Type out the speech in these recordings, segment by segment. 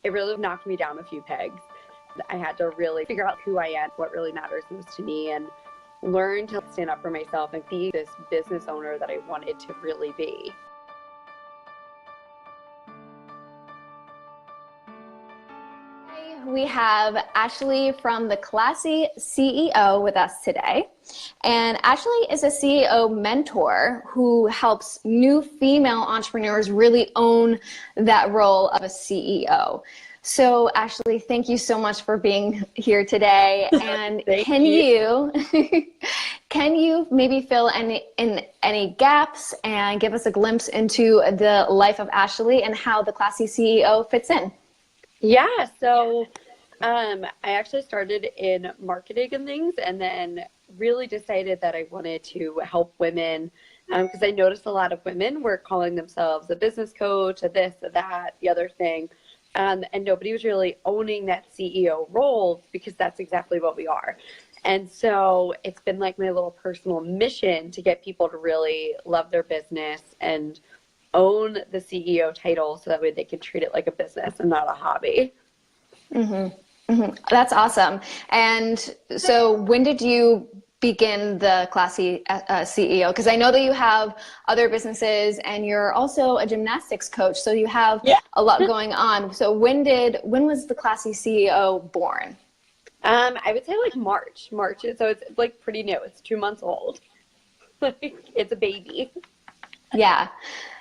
it really knocked me down a few pegs. I had to really figure out who I am, what really matters most to me, and learn to stand up for myself and be this business owner that I wanted to really be. We have Ashley from the Classy CEO with us today. And Ashley is a CEO mentor who helps new female entrepreneurs really own that role of a CEO. So Ashley, thank you so much for being here today. And can you maybe fill in any gaps and give us a glimpse into the life of Ashley and how the Classy CEO fits in? Yeah, so I actually started in marketing and things, and then really decided that I wanted to help women because I noticed a lot of women were calling themselves a business coach, a this, a that, the other thing, and nobody was really owning that CEO role because that's exactly what we are. And so it's been like my little personal mission to get people to really love their business and own the CEO title so that way they can treat it like a business and not a hobby. Mm-hmm. Mm-hmm. That's awesome. And so when did you begin the Classy CEO? Because I know that you have other businesses and you're also a gymnastics coach. So you have a lot going on. So when was the Classy CEO born? I would say like March. So it's like pretty new. It's 2 months old. It's a baby. Yeah.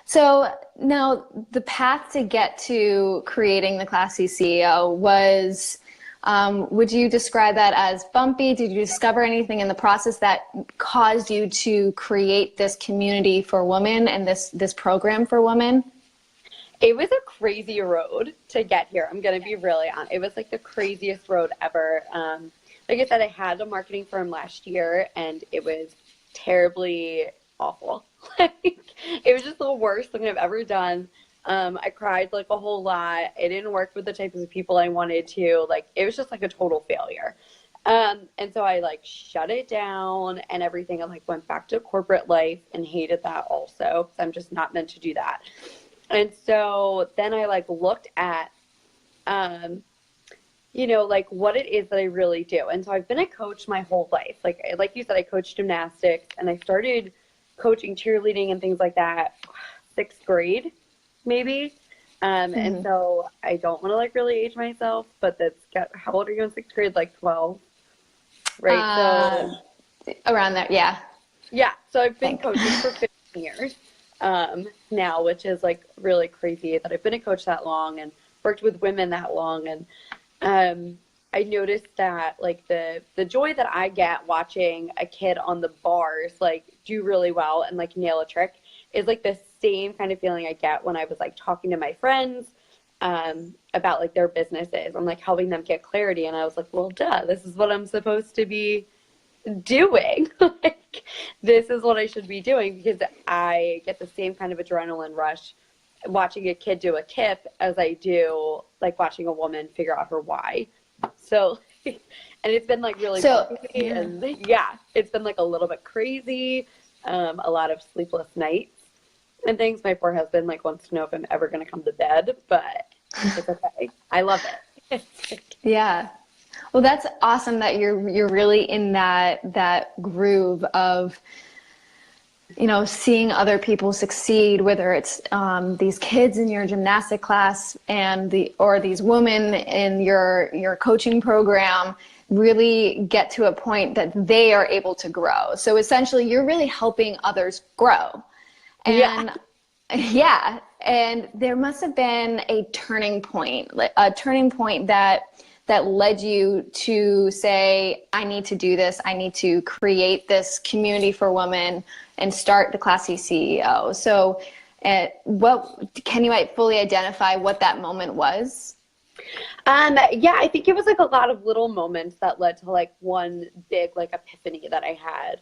So now the path to get to creating the Classy CEO was, would you describe that as bumpy? Did you discover anything in the process that caused you to create this community for women and this program for women? It was a crazy road to get here. I'm going to be really honest. It was like the craziest road ever. Like I said, I had a marketing firm last year and it was terribly awful. It was just the worst thing I've ever done. I cried like a whole lot. It didn't work with the types of people I wanted to. Like, it was just like a total failure. And so I like shut it down and everything. I like went back to corporate life and hated that also because I'm just not meant to do that. And so then I like looked at, like what it is that I really do. And so I've been a coach my whole life. Like you said, I coached gymnastics and I started coaching cheerleading and things like that, 6th grade, maybe. And so I don't want to like really age myself, but how old are you in 6th grade? Like 12, right? So around there. Yeah. Yeah. So I've been coaching for 15 years now, which is like really crazy that I've been a coach that long and worked with women that long. And I noticed that like the joy that I get watching a kid on the bars like do really well and like nail a trick is like the same kind of feeling I get when I was like talking to my friends about like their businesses. I'm like helping them get clarity, and I was like, well, duh, this is what I'm supposed to be doing. Like, this is what I should be doing because I get the same kind of adrenaline rush watching a kid do a kip as I do like watching a woman figure out her why. So, and it's been like really bumpy, and it's been like a little bit crazy, a lot of sleepless nights and things. My poor husband like wants to know if I'm ever going to come to bed, but it's okay. I love it. Yeah. Well, that's awesome that you're really in that groove of, seeing other people succeed, whether it's these kids in your gymnastic class or these women in your coaching program really get to a point that they are able to grow. So essentially, you're really helping others grow. And and there must have been a turning point that led you to say, I need to do this. I need to create this community for women and start the Classy CEO. So can you fully identify what that moment was? I think it was like a lot of little moments that led to like one big like epiphany that I had.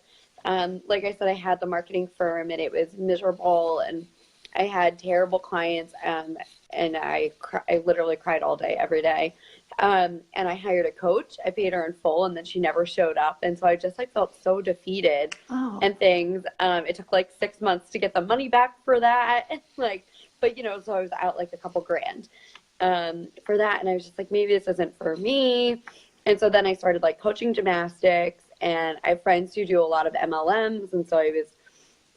Like I said, I had the marketing firm and it was miserable and I had terrible clients, and I literally cried all day, every day. And I hired a coach. I paid her in full, and then she never showed up. And so I just like felt so defeated and things. It took like 6 months to get the money back for that. But so I was out like a couple grand. for that. And I was just like, maybe this isn't for me. And so then I started like coaching gymnastics, and I have friends who do a lot of MLMs. And so I was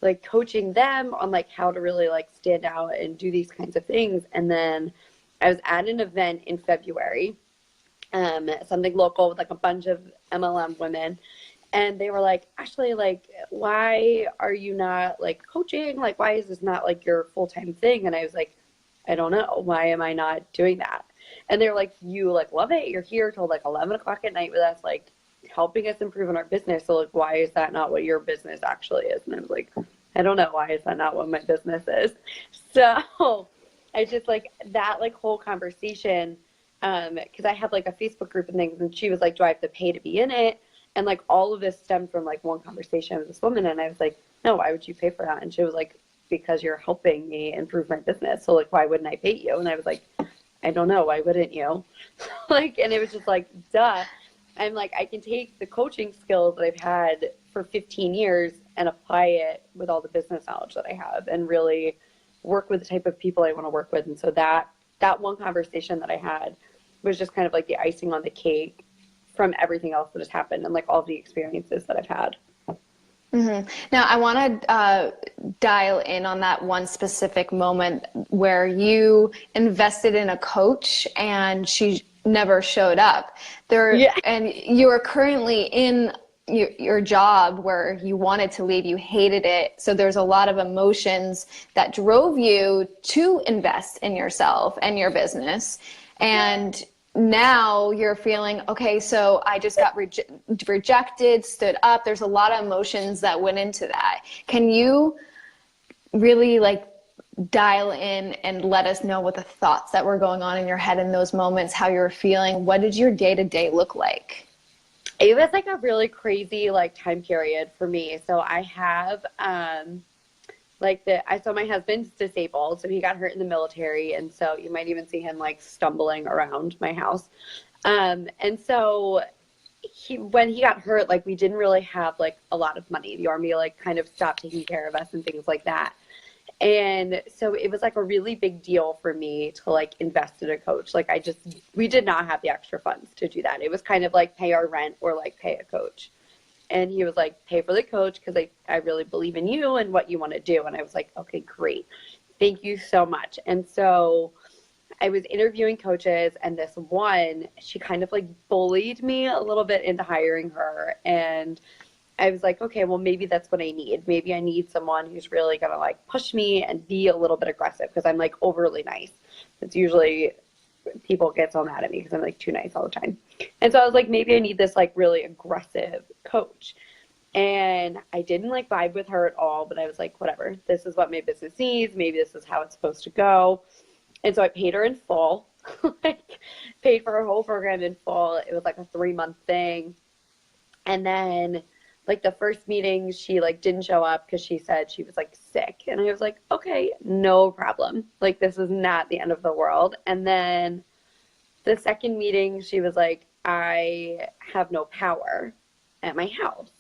like coaching them on like how to really like stand out and do these kinds of things. And then I was at an event in February, something local with like a bunch of MLM women. And they were like, Ashley, like, why are you not like coaching? Like, why is this not like your full-time thing? And I was like, I don't know. Why am I not doing that? And they're like, you like love it. You're here till like 11 o'clock at night with us, like helping us improve in our business. So like, why is that not what your business actually is? And I was like, I don't know. Why is that not what my business is? So I just like that like whole conversation, because I had like a Facebook group and things, and she was like, do I have to pay to be in it? And like all of this stemmed from like one conversation with this woman. And I was like, no, why would you pay for that? And she was like, because you're helping me improve my business. So like, why wouldn't I pay you? And I was like, I don't know. Why wouldn't you? Like, and it was just like, duh. I'm like, I can take the coaching skills that I've had for 15 years and apply it with all the business knowledge that I have and really work with the type of people I want to work with. And so that one conversation that I had was just kind of like the icing on the cake from everything else that has happened and like all the experiences that I've had. Mm-hmm. Now, I want to dial in on that one specific moment where you invested in a coach and she never showed up there, Yeah. and you are currently in your job where you wanted to leave, you hated it. So there's a lot of emotions that drove you to invest in yourself and your business. And now you're feeling, okay, so I just got rejected, stood up. There's a lot of emotions that went into that. Can you really like dial in and let us know what the thoughts that were going on in your head in those moments, how you were feeling? What did your day-to-day look like? It was like a really crazy like time period for me. So I have so my husband's disabled, so he got hurt in the military, and so you might even see him like stumbling around my house. And so when he got hurt, like we didn't really have like a lot of money. The Army like kind of stopped taking care of us and things like that. And so it was like a really big deal for me to like invest in a coach. Like we did not have the extra funds to do that. It was kind of like pay our rent or like pay a coach. And he was like, pay for the coach because I really believe in you and what you want to do. And I was like, okay, great. Thank you so much. And so I was interviewing coaches, and this one, she kind of like bullied me a little bit into hiring her. And I was like, okay, well, maybe that's what I need. Maybe I need someone who's really going to like push me and be a little bit aggressive because I'm like overly nice. It's usually people get so mad at me because I'm like too nice all the time. And so I was like, maybe I need this like really aggressive coach. And I didn't like vibe with her at all, but I was like, whatever, this is what my business needs. Maybe this is how it's supposed to go. And so I paid her in full, like paid for her whole program in full. It was like a 3-month thing. And then like the first meeting, she like didn't show up because she said she was like sick. And I was like, okay, no problem. Like this is not the end of the world. And then the second meeting, she was like, I have no power at my house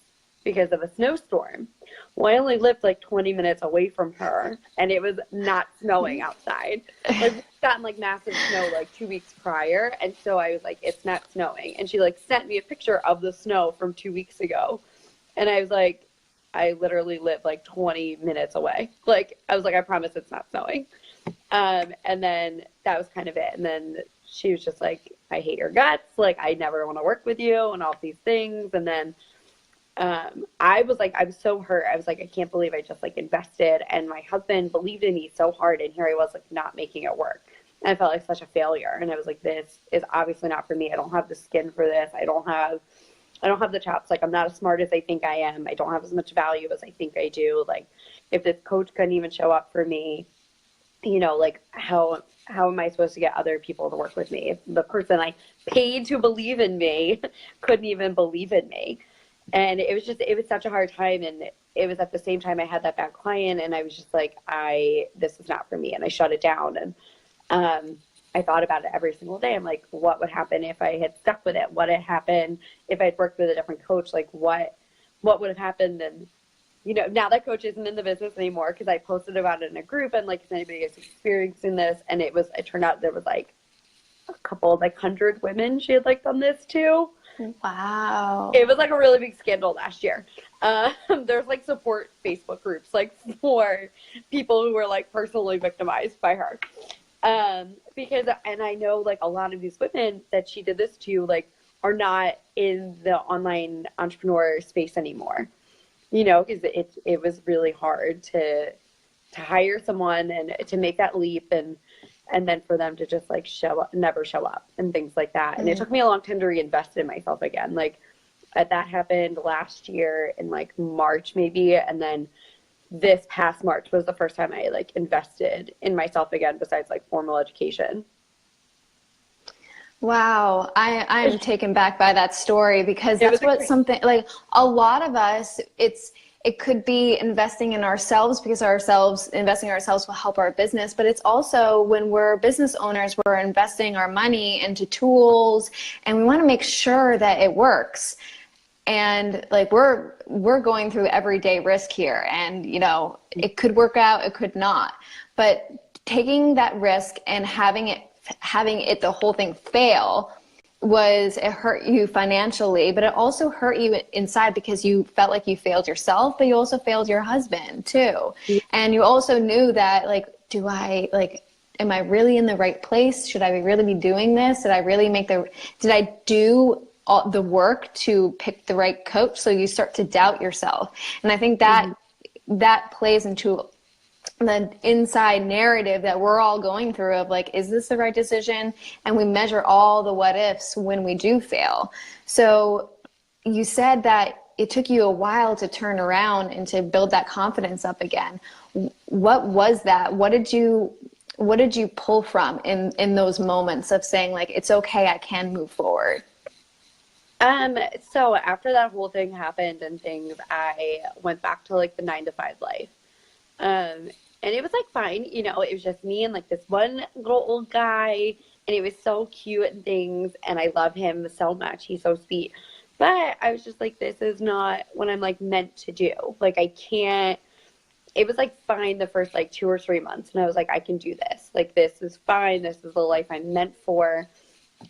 because of a snowstorm. Well, I only lived like 20 minutes away from her, and it was not snowing outside. Like we'd gotten like massive snow like 2 weeks prior, and so I was like, it's not snowing. And she like sent me a picture of the snow from 2 weeks ago. And I was like, I literally live like 20 minutes away. Like, I was like, I promise it's not snowing. And then that was kind of it. And then she was just like, I hate your guts. Like, I never want to work with you and all these things. And then I was like, I was so hurt. I was like, I can't believe I just like invested. And my husband believed in me so hard. And here I was like not making it work. And I felt like such a failure. And I was like, this is obviously not for me. I don't have the skin for this. I don't have the chops. Like, I'm not as smart as I think I am. I don't have as much value as I think I do. Like, if this coach couldn't even show up for me, you know, like how am I supposed to get other people to work with me? If the person I paid to believe in me couldn't even believe in me. And it was such a hard time. And it was at the same time I had that bad client, and I was just like, this is not for me. And I shut it down. And, I thought about it every single day. I'm like, what would happen if I had stuck with it? What had happened if I'd worked with a different coach? Like what would have happened? And, you know, now that coach isn't in the business anymore because I posted about it in a group and like, if anybody is experiencing this, and it turned out there was like a couple, like 100 women she had like done this to. Wow. It was like a really big scandal last year. There's like support Facebook groups like for people who were like personally victimized by her. Because, and I know like a lot of these women that she did this to, like, are not in the online entrepreneur space anymore, you know, because it was really hard to hire someone and to make that leap, and then for them to just like never show up and things like that. And it took me a long time to reinvest in myself again. Like that happened last year in like March maybe, and then this past March was the first time I like invested in myself again besides like formal education. Wow, I'm taken back by that story, because It that's was what something like a lot of us, it could be investing in ourselves, because investing in ourselves will help our business, but it's also when we're business owners, we're investing our money into tools and we want to make sure that it works. And like we're going through everyday risk here, and you know, it could work out, it could not. But taking that risk and having it the whole thing fail, it hurt you financially, but it also hurt you inside, because you felt like you failed yourself, but you also failed your husband too. And you also knew that, like, am I really in the right place? Should I really be doing this? Did I do all the work to pick the right coach? So you start to doubt yourself. And I think that plays into the inside narrative that we're all going through of like, is this the right decision? And we measure all the what ifs when we do fail. So you said that it took you a while to turn around and to build that confidence up again. What was that? What did you pull from in those moments of saying like, it's okay, I can move forward? So after that whole thing happened and things, I went back to like the 9 to 5 life. And it was like fine, you know, it was just me and like this one little old guy, and he was so cute and things, and I love him so much. He's so sweet. But I was just like, this is not what I'm like meant to do. Like I can't, it was like fine the first like 2 or 3 months, and I was like, I can do this. Like this is fine. This is the life I'm meant for.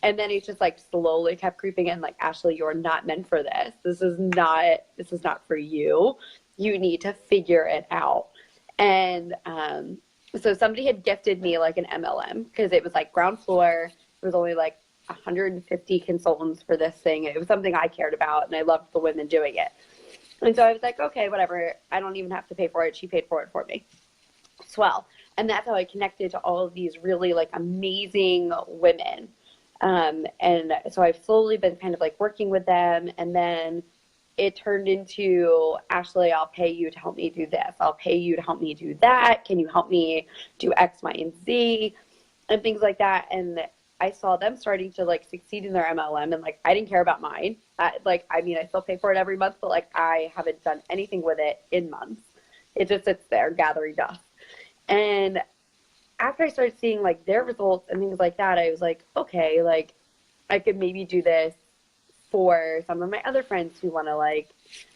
And then it just like slowly kept creeping in, like, Ashley, you're not meant for this. This is not for you. You need to figure it out. And so somebody had gifted me like an MLM, because it was like ground floor. There was only like 150 consultants for this thing. It was something I cared about, and I loved the women doing it. And so I was like, okay, whatever. I don't even have to pay for it. She paid for it for me. Swell. And that's how I connected to all of these really like amazing women. And so I've slowly been kind of like working with them, and then it turned into, Ashley, I'll pay you to help me do this. I'll pay you to help me do that. Can you help me do X, Y, and Z, and things like that. And I saw them starting to like succeed in their MLM, and like I didn't care about mine. I mean, I still pay for it every month, but like I haven't done anything with it in months. It just sits there gathering dust. And after I started seeing like their results and things like that, I was like, okay, like I could maybe do this for some of my other friends who want to like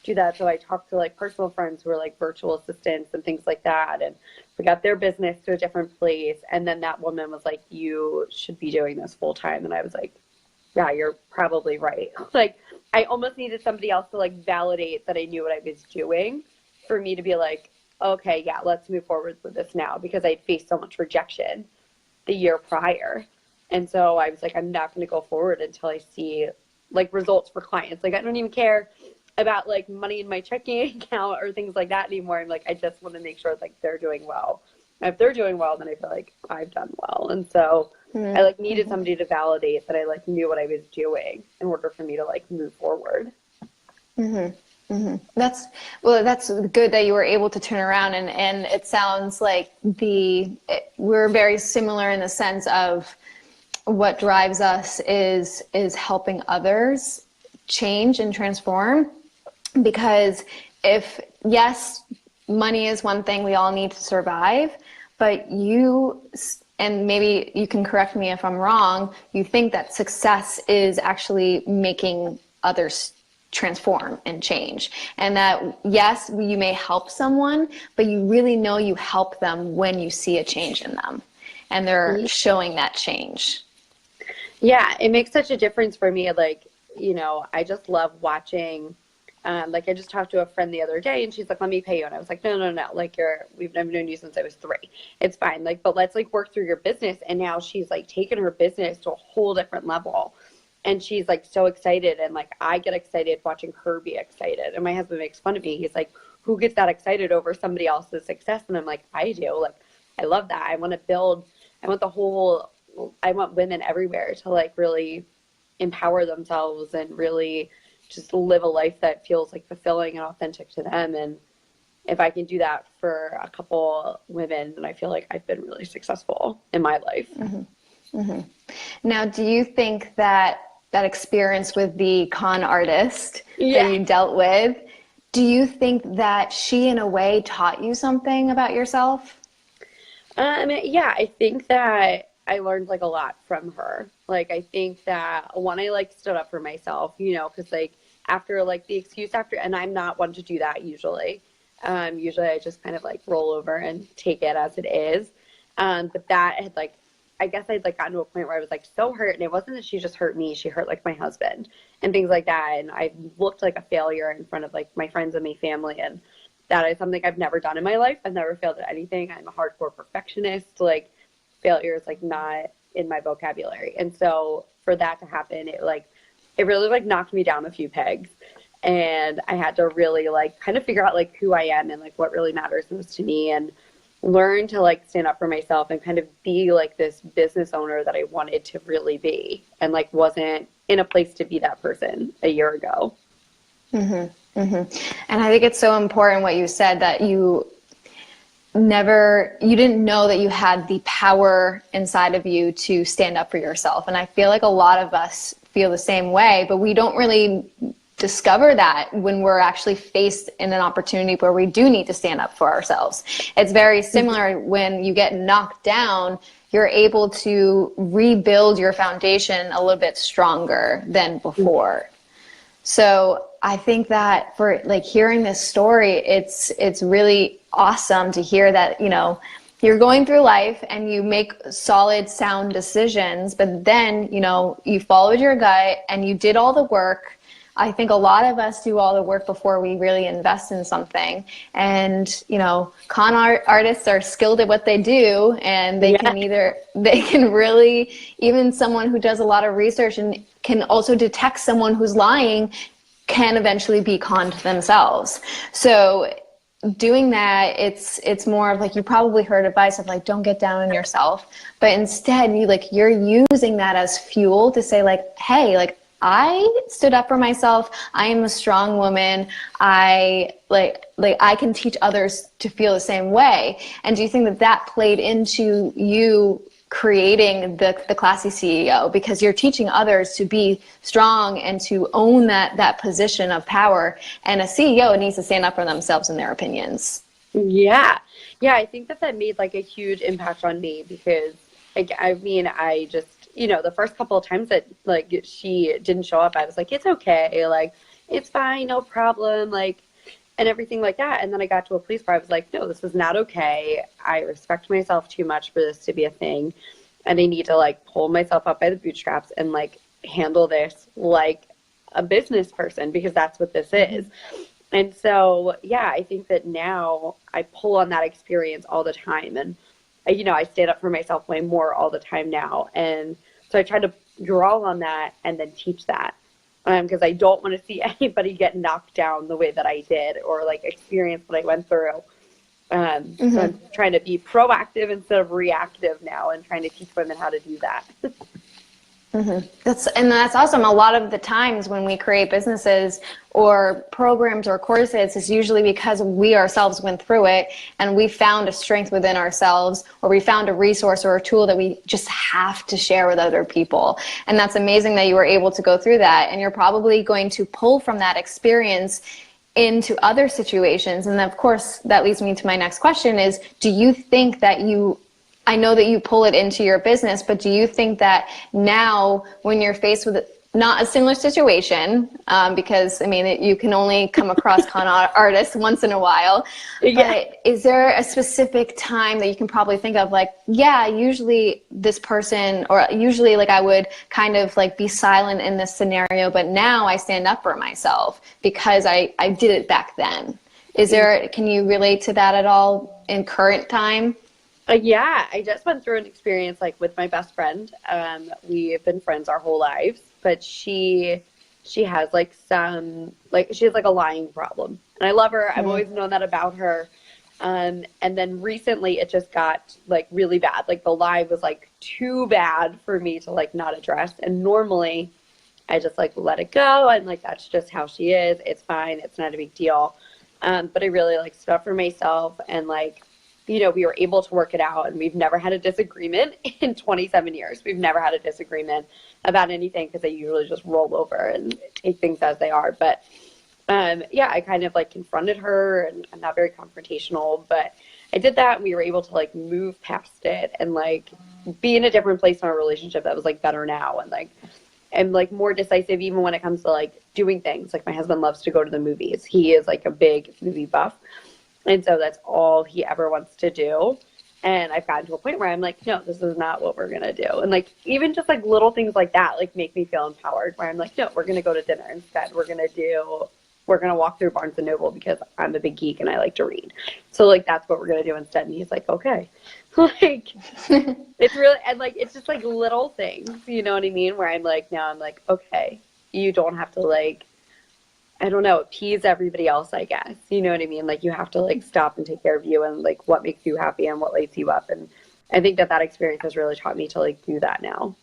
do that. So I talked to like personal friends who are like virtual assistants and things like that, and we got their business to a different place. And then that woman was like, you should be doing this full time. And I was like, yeah, you're probably right. Like I almost needed somebody else to like validate that I knew what I was doing for me to be like, okay, yeah, let's move forward with this now, because I'd faced so much rejection the year prior. And so I was like, I'm not going to go forward until I see like results for clients. Like I don't even care about like money in my checking account or things like that anymore. I'm like, I just want to make sure like they're doing well. And if they're doing well, then I feel like I've done well. And so I like needed somebody to validate that I like knew what I was doing in order for me to like move forward. That's good that you were able to turn around, and it sounds like we're very similar in the sense of what drives us is helping others change and transform. Because yes, money is one thing, we all need to survive, but and maybe you can correct me if I'm wrong, you think that success is actually making others transform and change. And that, yes, you may help someone, but you really know you help them when you see a change in them and they're showing that change. Yeah, it makes such a difference for me. Like, I just love watching. Like I just talked to a friend the other day and she's like, let me pay you. And I was like, no, no, no. Like I've known you since I was 3. It's fine. Like, but let's like work through your business. And now she's like taken her business to a whole different level. And she's like so excited. And like, I get excited watching her be excited. And my husband makes fun of me. He's like, who gets that excited over somebody else's success? And I'm like, I do. Like, I love that. I want the whole, I want women everywhere to like really empower themselves and really just live a life that feels like fulfilling and authentic to them. And if I can do that for a couple women, then I feel like I've been really successful in my life. Mm-hmm. Mm-hmm. Now, do you think that that experience with the con artist that you dealt with, do you think that she in a way taught you something about yourself? Yeah, I think that I learned like a lot from her. Like, I think that one, I like stood up for myself, because like after like the excuse after, and I'm not one to do that usually. Usually I just kind of like roll over and take it as it is. But that had like, I guess I'd like gotten to a point where I was like so hurt, and it wasn't that she just hurt me, she hurt like my husband and things like that. And I looked like a failure in front of like my friends and my family, and that is something I've never done in my life. I've never failed at anything. I'm a hardcore perfectionist. Like, failure is like not in my vocabulary. And so for that to happen, it really like knocked me down a few pegs. And I had to really like kind of figure out like who I am and like what really matters most to me, and learn to like stand up for myself and kind of be like this business owner that I wanted to really be, and like wasn't in a place to be that person a year ago. Mm-hmm. Mm-hmm. And I think it's so important what you said, that you didn't know that you had the power inside of you to stand up for yourself. And I feel like a lot of us feel the same way, but we don't really discover that when we're actually faced in an opportunity where we do need to stand up for ourselves. It's very similar when you get knocked down, you're able to rebuild your foundation a little bit stronger than before. So I think that for like hearing this story, it's really awesome to hear that, you're going through life and you make solid, sound decisions, but then, you followed your gut and you did all the work. I think a lot of us do all the work before we really invest in something. And, artists are skilled at what they do, and they can really, even someone who does a lot of research and can also detect someone who's lying can eventually be conned themselves. So doing that, it's more of like, you probably heard advice of like, don't get down on yourself, but instead you're using that as fuel to say like, hey, like, I stood up for myself. I am a strong woman. I can teach others to feel the same way. And do you think that played into you creating the Classy CEO, because you're teaching others to be strong and to own that position of power, and a CEO needs to stand up for themselves and their opinions? Yeah. Yeah. I think that made like a huge impact on me, because I just, the first couple of times that like she didn't show up, I was like, it's okay. Like, it's fine. No problem. Like, and everything like that. And then I got to a place where I was like, no, this is not okay. I respect myself too much for this to be a thing. And I need to like pull myself up by the bootstraps and like handle this like a business person, because that's what this is. And so, yeah, I think that now I pull on that experience all the time. And, I stand up for myself way more all the time now. And so I try to draw on that and then teach that. Because I don't want to see anybody get knocked down the way that I did, or like experience what I went through. So I'm trying to be proactive instead of reactive now, and trying to teach women how to do that. Mm-hmm. That's awesome. A lot of the times when we create businesses or programs or courses, it's usually because we ourselves went through it and we found a strength within ourselves, or we found a resource or a tool that we just have to share with other people. And that's amazing that you were able to go through that. And you're probably going to pull from that experience into other situations. And of course, that leads me to my next question is, do you think that I know that you pull it into your business, but do you think that now when you're faced with not a similar situation, because I mean, you can only come across artists once in a while. Yeah. But is there a specific time that you can probably think of, like, yeah, usually this person, or usually like I would kind of like be silent in this scenario, but now I stand up for myself because I did it back then. Can you relate to that at all in current time? Yeah, I just went through an experience like with my best friend. We've been friends our whole lives, but she has like she has like a lying problem, and I love her. I've always known that about her. And then recently it just got like really bad. Like the lie was like too bad for me to like not address. And normally I just like let it go, and like that's just how she is. It's fine. It's not a big deal. But I really like stood up for myself, and like, you know, we were able to work it out, and we've never had a disagreement in 27 years. We've never had a disagreement about anything because I usually just roll over and take things as they are. But yeah, I kind of like confronted her, and I'm not very confrontational, but I did that, and we were able to like move past it and like be in a different place in our relationship that was like better now, and like I'm like more decisive even when it comes to like doing things. Like my husband loves to go to the movies. He is like a big movie buff. And so that's all he ever wants to do. And I've gotten to a point where I'm like, no, this is not what we're going to do. And like, even just like little things like that, like make me feel empowered, where I'm like, no, we're going to go to dinner instead. We're going to walk through Barnes and Noble because I'm a big geek and I like to read. So like, that's what we're going to do instead. And he's like, okay. Like, it's really, and like, it's just like little things, you know what I mean? Where I'm like, now I'm like, okay, you don't have to like, I don't know, appease everybody else, I guess. You know what I mean? Like you have to like stop and take care of you and like what makes you happy and what lights you up. And I think that experience has really taught me to like do that now.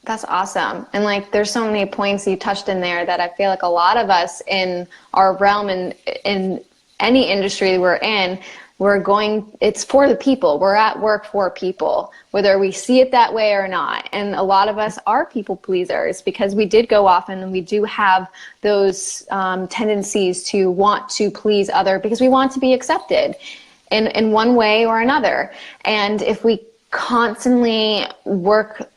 That's awesome. And like, there's so many points you touched in there that I feel like a lot of us in our realm and in any industry we're in, it's for the people. We're at work for people, whether we see it that way or not. And a lot of us are people pleasers because we did go off and we do have those tendencies to want to please other because we want to be accepted in one way or another. And if we constantly work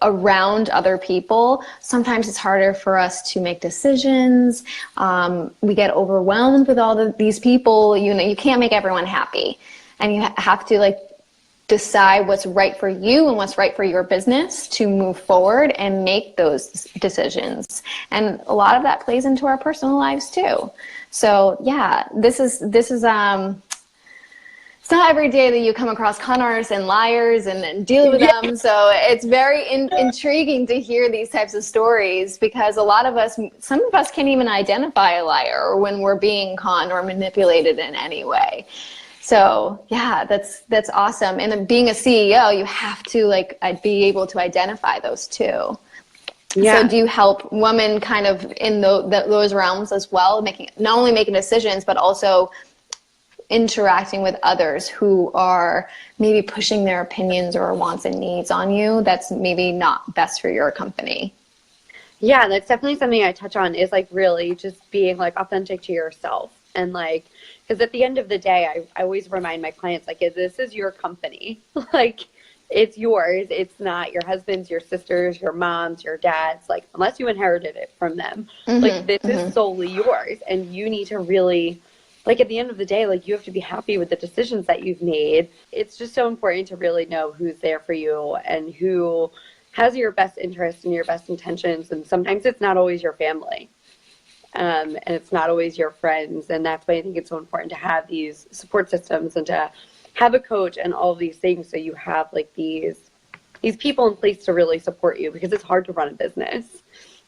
around other people, sometimes it's harder for us to make decisions. We get overwhelmed with all these people. You know, you can't make everyone happy, and you have to like decide what's right for you and what's right for your business to move forward and make those decisions. And a lot of that plays into our personal lives too. So yeah, this is it's not every day that you come across con artists and liars and deal with them. So it's very intriguing to hear these types of stories because some of us can't even identify a liar or when we're being conned or manipulated in any way. So yeah, that's awesome. And then being a CEO, you have to like be able to identify those too. Yeah. So do you help women kind of in those realms as well, not only making decisions, but also interacting with others who are maybe pushing their opinions or wants and needs on you that's maybe not best for your company? Yeah, that's definitely something I touch on is like really just being like authentic to yourself. And like, because at the end of the day, I always remind my clients, like, this is your company. Like, it's yours. It's not your husband's, your sister's, your mom's, your dad's, like, unless you inherited it from them. Like, this is solely yours. And you need to really, like, at the end of the day, like, you have to be happy with the decisions that you've made. It's just so important to really know who's there for you and who has your best interests and your best intentions. And sometimes it's not always your family. And it's not always your friends. And that's why I think it's so important to have these support systems and to have a coach and all of these things. So you have like these people in place to really support you, because it's hard to run a business.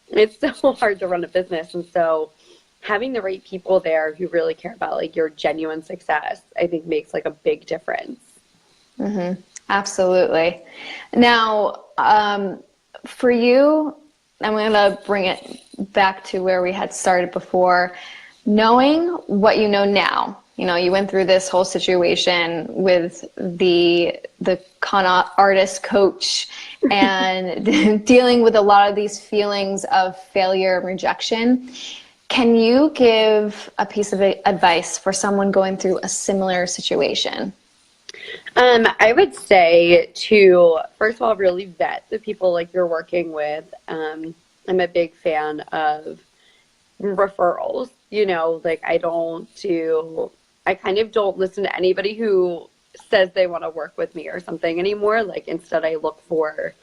It's so hard to run a business. And so having the right people there who really care about like your genuine success, I think makes like a big difference. Mm-hmm. Absolutely. Now, for you, I'm going to bring it back to where we had started before. Knowing what you know now, you know, you went through this whole situation with the con artist coach and dealing with a lot of these feelings of failure and rejection. Can you give a piece of advice for someone going through a similar situation? I would say to, first of all, really vet the people like you're working with. I'm a big fan of referrals. Like I kind of don't listen to anybody who says they want to work with me or something anymore. Like instead I look for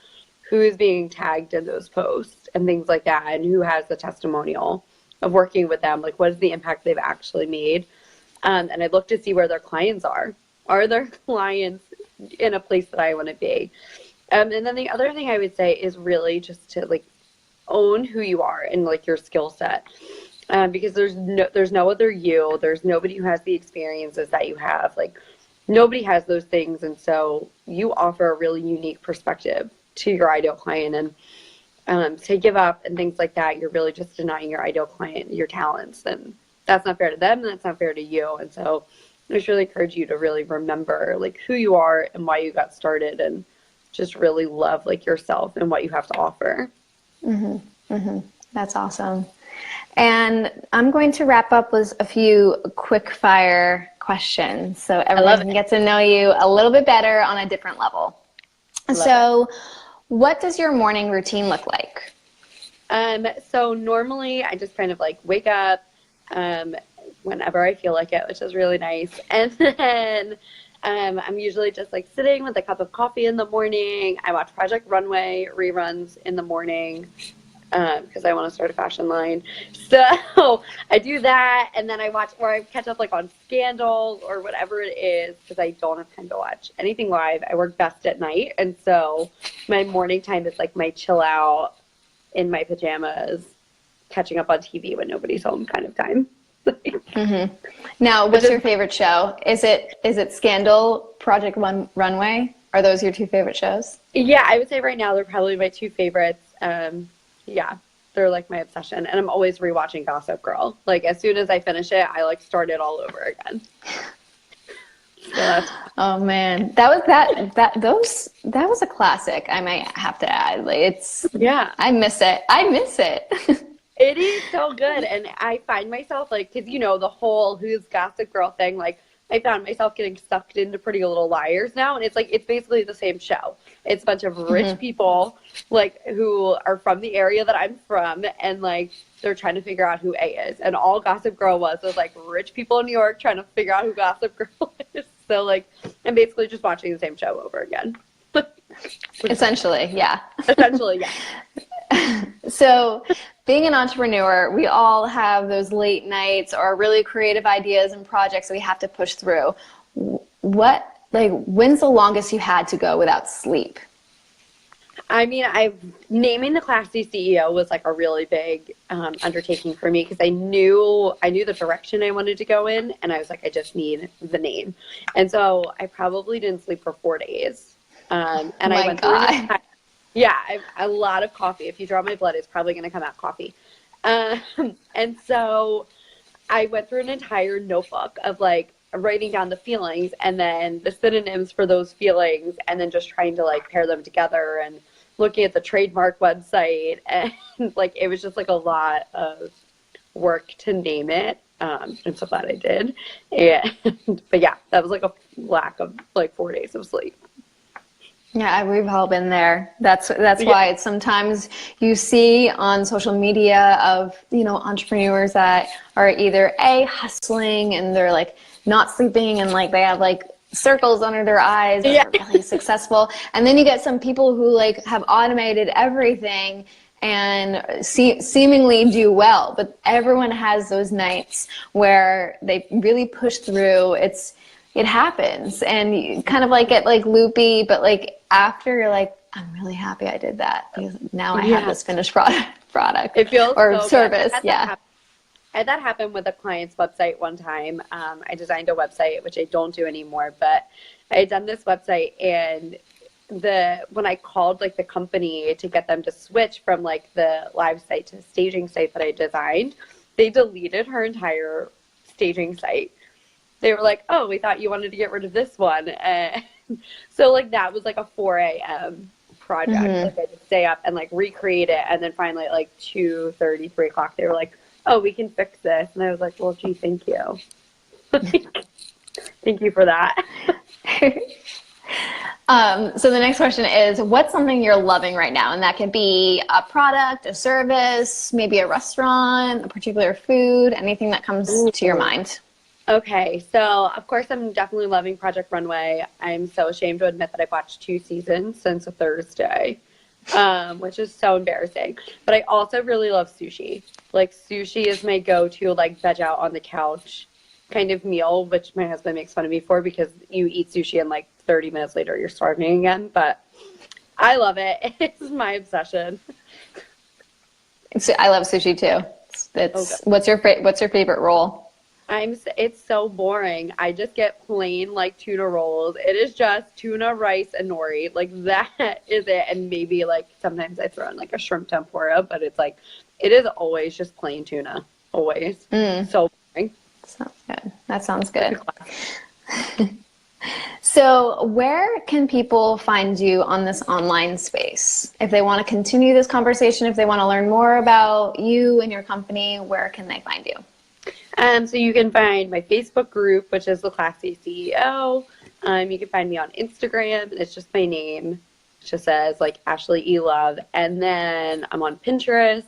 who is being tagged in those posts and things like that, and who has the testimonial of working with them. Like what is the impact they've actually made? And I look to see where their clients are. Are their clients in a place that I want to be? And then the other thing I would say is really just to like own who you are and like your skill set. Because there's no other you. There's nobody who has the experiences that you have. Like nobody has those things, and so you offer a really unique perspective to your ideal client. And to give up and things like that, you're really just denying your ideal client your talents, and that's not fair to them, and that's not fair to you. And so I just really encourage you to really remember like who you are and why you got started, and just really love like yourself and what you have to offer. Mm-hmm. Mm-hmm. That's awesome. And I'm going to wrap up with a few quick fire questions so everyone can get to know you a little bit better on a different level. So what does your morning routine look like? So normally I just kind of like wake up whenever I feel like it, which is really nice. And then I'm usually just like sitting with a cup of coffee in the morning. I watch Project Runway reruns in the morning because I want to start a fashion line. So I do that, and then I watch, or I catch up like on Scandal or whatever it is, because I don't have time to watch anything live. I work best at night, and so my morning time is like my chill out in my pajamas, catching up on TV when nobody's home kind of time. Mm-hmm. Now, what's your favorite show? Is it Scandal, Project Runway? Are those your two favorite shows? Yeah, I would say right now they're probably my two favorites. Yeah, they're like my obsession, and I'm always rewatching Gossip Girl. Like as soon as I finish it, I like start it all over again. So oh man, that was a classic. I might have to add. Like I miss it. It is so good, and I find myself like, because the whole Who's Gossip Girl thing, like I found myself getting sucked into Pretty Little Liars now, and it's like it's basically the same show. It's a bunch of rich people like who are from the area that I'm from, and like they're trying to figure out who A is, and all Gossip Girl was like rich people in New York trying to figure out who Gossip Girl is. So like I'm basically just watching the same show over again. Essentially, yeah. Essentially, yeah. So being an entrepreneur, we all have those late nights or really creative ideas and projects that we have to push through. When's the longest you had to go without sleep? I mean, naming the Classy CEO was like a really big undertaking for me, because I knew the direction I wanted to go in, and I was like, I just need the name. And so I probably didn't sleep for 4 days. And I went through a lot of coffee. If you draw my blood, it's probably going to come out coffee. And so I went through an entire notebook of like writing down the feelings and then the synonyms for those feelings, and then just trying to like pair them together and looking at the trademark website. And like it was just like a lot of work to name it. I'm so glad I did. But yeah, that was like a lack of like 4 days of sleep. Yeah, we've all been there. That's why it's sometimes you see on social media of, entrepreneurs that are either hustling and they're like not sleeping and like they have like circles under their eyes, but they're really successful. And then you get some people who like have automated everything and seemingly do well, but everyone has those nights where they really push through. It happens, and you kind of like get like loopy, but like after you're like, I'm really happy I did that, because now I have this finished product. It feels or so service. Good. I had that happen with a client's website one time. I designed a website, which I don't do anymore, but I had done this website, and when I called like the company to get them to switch from like the live site to the staging site that I designed, they deleted her entire staging site. They were like, oh, we thought you wanted to get rid of this one. And so like that was like a 4 a.m. project. Like I had to stay up and like recreate it. And then finally at like 2:30, 3 o'clock, they were like, oh, we can fix this. And I was like, well, gee, thank you. Thank you for that. So the next question is, what's something you're loving right now? And that could be a product, a service, maybe a restaurant, a particular food, anything that comes to your mind. Okay, so of course I'm definitely loving Project Runway. I'm so ashamed to admit that I've watched 2 seasons since a Thursday, which is so embarrassing. But I also really love sushi. Like sushi is my go-to, like veg out on the couch kind of meal, which my husband makes fun of me for because you eat sushi and like 30 minutes later you're starving again. But I love it. It's my obsession. I love sushi too. It's what's your favorite roll? It's so boring. I just get plain like tuna rolls. It is just tuna, rice, and nori. Like that is it. And maybe like sometimes I throw in like a shrimp tempura, but it's like it is always just plain tuna. Always. So boring. Sounds good. That sounds good. So where can people find you on this online space? If they want to continue this conversation, if they want to learn more about you and your company, where can they find you? So you can find my Facebook group, which is The Classy CEO. You can find me on Instagram. It's just my name. It just says like Ashley E. Love. And then I'm on Pinterest.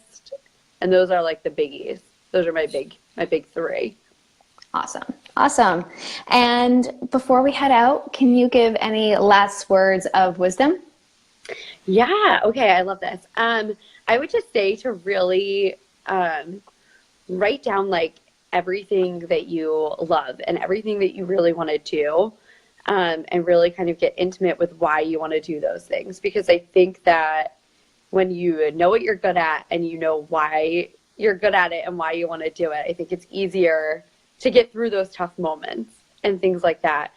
And those are like the biggies. Those are my big three. Awesome. And before we head out, can you give any last words of wisdom? Yeah. Okay. I love this. I would just say to really write down like everything that you love and everything that you really want to do, and really kind of get intimate with why you want to do those things. Because I think that when you know what you're good at and you know why you're good at it and why you want to do it, I think it's easier to get through those tough moments and things like that.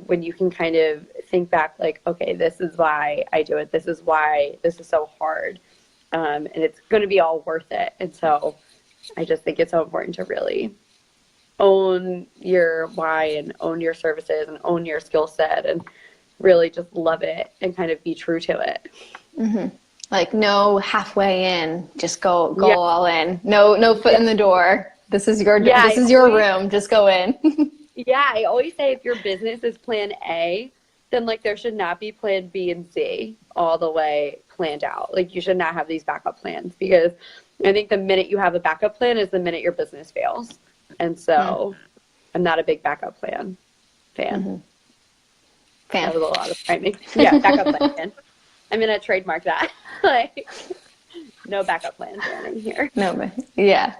When you can kind of think back like, okay, this is why I do it. This is why this is so hard. And it's going to be all worth it. And so I just think it's so important to really own your why and own your services and own your skill set and really just love it and kind of be true to it. Mm-hmm. Like no halfway in, just go all in. No foot in the door. This is your room. Just go in. Yeah, I always say if your business is plan A, then like there should not be plan B and C all the way planned out. Like you should not have these backup plans, because I think the minute you have a backup plan is the minute your business fails. And so I'm not a big backup plan fan. Mm-hmm. Fan. That was a lot of timing. Yeah, backup plan fan. I'm going to trademark that. Like, no backup plan planning here. No, but yeah.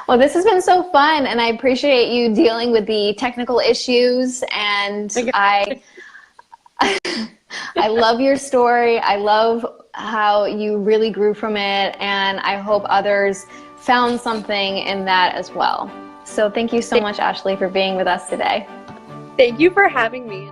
Well, this has been so fun, and I appreciate you dealing with the technical issues, and I love your story. I love how you really grew from it, and I hope others found something in that as well. So thank you so much, Ashley, for being with us today. Thank you for having me.